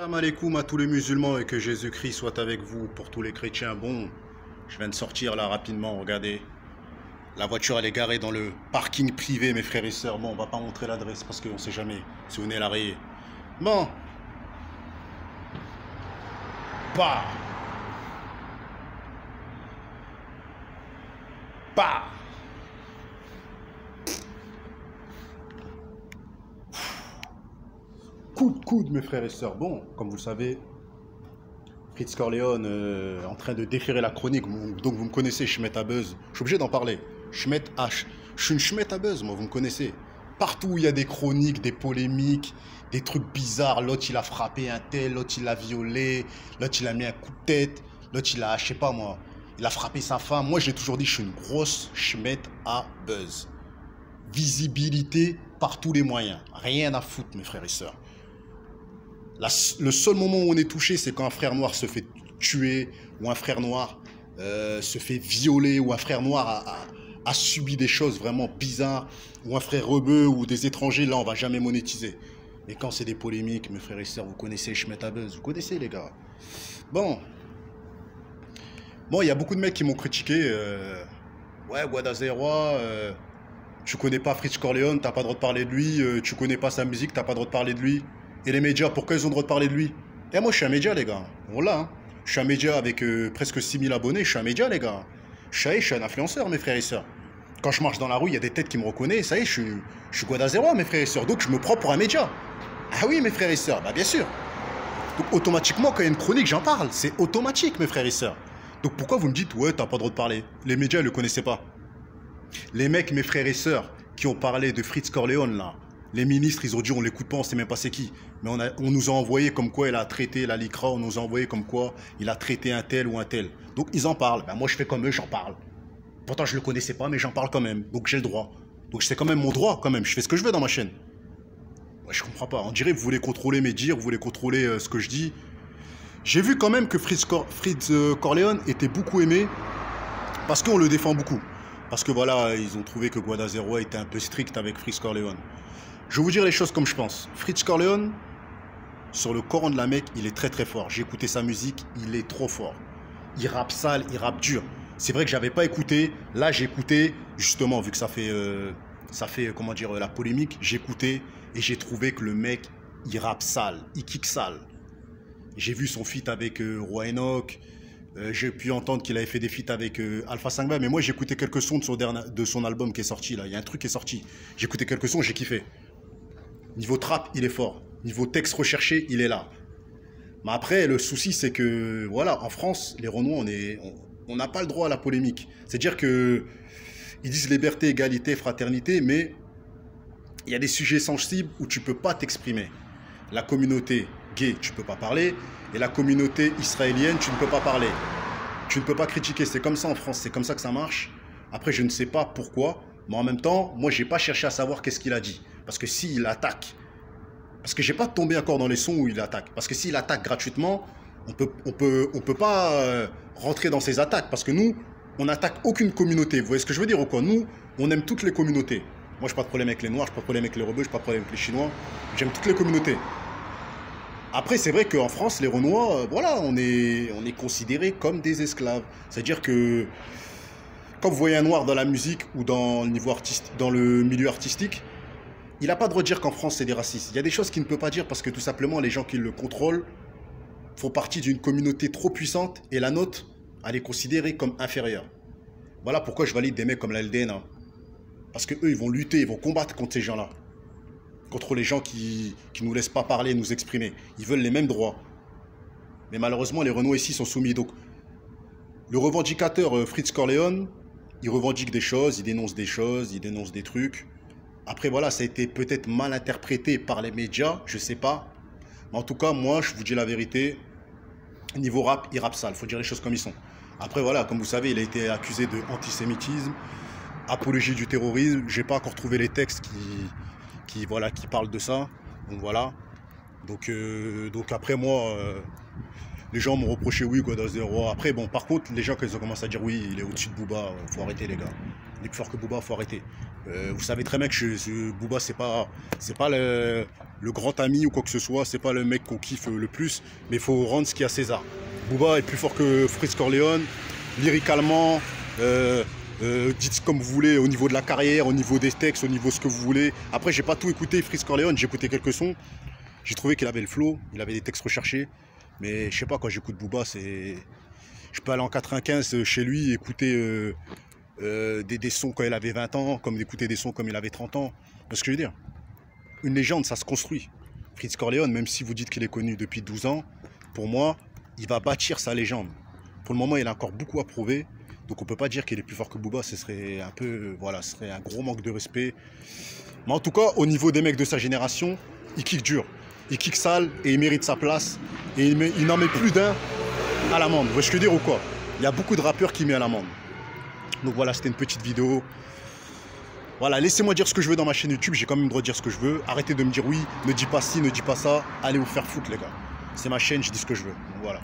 Salam alaikum à tous les musulmans et que Jésus-Christ soit avec vous pour tous les chrétiens. Bon, je viens de sortir là rapidement, regardez. La voiture elle est garée dans le parking privé mes frères et sœurs. Bon, on va pas montrer l'adresse parce qu'on sait jamais si vous venez la rayer. Bon. Bah. Bah. Coude mes frères et sœurs. Bon, comme vous le savez, Fritz Corleone en train de déférer la chronique. Donc vous me connaissez, Schmet à Buzz. Je suis obligé d'en parler. Schmet H. Je suis une Schmet à Buzz, moi, vous me connaissez. Partout où il y a des chroniques, des polémiques, des trucs bizarres. L'autre il a frappé un tel, l'autre il l'a violé, l'autre il a mis un coup de tête, l'autre il a, je sais pas moi, il a frappé sa femme. Moi j'ai toujours dit je suis une grosse Schmet à Buzz. Visibilité par tous les moyens. Rien à foutre mes frères et sœurs. Le seul moment où on est touché, c'est quand un frère noir se fait tuer, ou un frère noir se fait violer, ou un frère noir a subi des choses vraiment bizarres, ou un frère rebeu, ou des étrangers, là on va jamais monétiser. Mais quand c'est des polémiques, mes frères et sœurs, vous connaissez Schmet à Buzz, vous connaissez les gars. Bon, il y a beaucoup de mecs qui m'ont critiqué. Ouais, Guadazeroa, tu connais pas Fritz Corleone, t'as pas le droit de parler de lui, tu connais pas sa musique, t'as pas le droit de parler de lui. Et les médias, pourquoi ils ont le droit de parler de lui? Et moi, je suis un média, les gars. On l'a, hein. Je suis un média avec presque 6000 abonnés. Je suis un média, les gars. Je suis un influenceur, mes frères et sœurs. Quand je marche dans la rue, il y a des têtes qui me reconnaissent. Ça y est, je suis Guadazeroa, mes frères et sœurs. Donc, je me prends pour un média. Ah oui, mes frères et sœurs, bah bien sûr. Donc, automatiquement, quand il y a une chronique, j'en parle. C'est automatique, mes frères et sœurs. Donc, pourquoi vous me dites, ouais, t'as pas le droit de parler? Les médias, ils le connaissaient pas. Les mecs, mes frères et sœurs, qui ont parlé de Fritz Corleone, là, les ministres, ils ont dit on l'écoute pas, on sait même pas c'est qui. Mais on nous a envoyé comme quoi il a traité la LICRA, on nous a envoyé comme quoi il a traité un tel ou un tel. Donc ils en parlent. Ben, moi je fais comme eux, j'en parle. Pourtant je le connaissais pas, mais j'en parle quand même. Donc j'ai le droit. Donc c'est quand même mon droit quand même. Je fais ce que je veux dans ma chaîne. Ouais, je comprends pas. On dirait que vous voulez contrôler mes dires, vous voulez contrôler ce que je dis. J'ai vu quand même que Fritz Corleone était beaucoup aimé parce qu'on le défend beaucoup. Parce que voilà, ils ont trouvé que Guadazeroa était un peu strict avec Fritz Corleone. Je vais vous dire les choses comme je pense. Fritz Corleone, sur le Coran de la Mecque, il est très très fort. J'ai écouté sa musique, il est trop fort. Il rappe sale, il rappe dur. C'est vrai que j'avais pas écouté. Là, j'ai écouté, justement, vu que ça fait comment dire, la polémique. J'ai écouté et j'ai trouvé que le mec, il rappe sale, il kick sale. J'ai vu son feat avec Roi Enoch. J'ai pu entendre qu'il avait fait des feats avec Alpha 5 mais moi j'ai écouté quelques sons de son album qui est sorti là. Il y a un truc qui est sorti. J'ai écouté quelques sons, j'ai kiffé. Niveau trap, il est fort. Niveau texte recherché, il est là. Mais après, le souci, c'est que, voilà, en France, les Renois, on n'a pas le droit à la polémique. C'est-à-dire que ils disent liberté, égalité, fraternité, mais il y a des sujets sensibles où tu peux pas t'exprimer. La communauté gay, tu peux pas parler, et la communauté israélienne, tu ne peux pas parler. Tu ne peux pas critiquer. C'est comme ça en France, c'est comme ça que ça marche. Après, je ne sais pas pourquoi, mais en même temps, moi, j'ai pas cherché à savoir qu'est-ce qu'il a dit. Parce que s'il attaque, parce que j'ai pas tombé encore dans les sons où il attaque. Parce que s'il attaque gratuitement, on peut pas rentrer dans ses attaques. Parce que nous, on n'attaque aucune communauté. Vous voyez ce que je veux dire ou quoi? Nous, on aime toutes les communautés. Moi, j'ai pas de problème avec les Noirs, j'ai pas de problème avec les Rebeux, j'ai pas de problème avec les Chinois. J'aime toutes les communautés. Après, c'est vrai qu'en France, les Renois, voilà, on est considérés comme des esclaves. C'est-à-dire que quand vous voyez un Noir dans la musique ou dans le milieu artistique, il n'a pas le droit de dire qu'en France, c'est des racistes. Il y a des choses qu'il ne peut pas dire parce que tout simplement, les gens qui le contrôlent font partie d'une communauté trop puissante et la nôtre, elle est considérée comme inférieure. Voilà pourquoi je valide des mecs comme la LDN. Parce qu'eux, ils vont lutter, ils vont combattre contre ces gens-là. Contre les gens qui ne nous laissent pas parler, nous exprimer. Ils veulent les mêmes droits. Mais malheureusement, les Renois ici sont soumis. Donc, le revendicateur Fritz Corleone, il revendique des choses, il dénonce des trucs. Après, voilà, ça a été peut-être mal interprété par les médias, je sais pas. Mais en tout cas, moi, je vous dis la vérité. Niveau rap, il rappe sale. Il faut dire les choses comme ils sont. Après, voilà, comme vous savez, il a été accusé d'antisémitisme, apologie du terrorisme. J'ai pas encore trouvé les textes qui parlent de ça. Donc voilà. Donc après, moi, les gens m'ont reproché, oui, Guadazeroa. Après, bon, par contre, les gens, quand ils ont commencé à dire, oui, il est au-dessus de Booba, faut arrêter, les gars. Il est plus fort que Booba, faut arrêter. Vous savez très bien que Booba, c'est pas le grand ami ou quoi que ce soit, c'est pas le mec qu'on kiffe le plus, mais il faut rendre ce qu'il y a à César. Booba est plus fort que Freeze Corleone, lyricalement, dites comme vous voulez, au niveau de la carrière, au niveau des textes, au niveau de ce que vous voulez. Après, j'ai pas tout écouté Freeze Corleone, j'ai écouté quelques sons, j'ai trouvé qu'il avait le flow, il avait des textes recherchés, mais je sais pas, quand j'écoute Booba, c'est... Je peux aller en 95 chez lui, écouter des sons quand il avait 20 ans, comme d'écouter des sons comme il avait 30 ans. C'est ce que je veux dire. Une légende, ça se construit. Freeze Corleone, même si vous dites qu'il est connu depuis 12 ans, pour moi, il va bâtir sa légende. Pour le moment, il a encore beaucoup à prouver. Donc on peut pas dire qu'il est plus fort que Booba, ce serait un peu, voilà, ce serait un gros manque de respect. Mais en tout cas, au niveau des mecs de sa génération, il kick dur. Il kick sale et il mérite sa place. Et il n'en met plus d'un à l'amende. Vous voyez ce que je veux dire ou quoi? Il y a beaucoup de rappeurs qui mettent à l'amende. Donc voilà, c'était une petite vidéo. Voilà, laissez-moi dire ce que je veux dans ma chaîne YouTube. J'ai quand même le droit de dire ce que je veux. Arrêtez de me dire oui, ne dis pas ci, ne dis pas ça. Allez vous faire foutre, les gars. C'est ma chaîne, je dis ce que je veux. Donc voilà.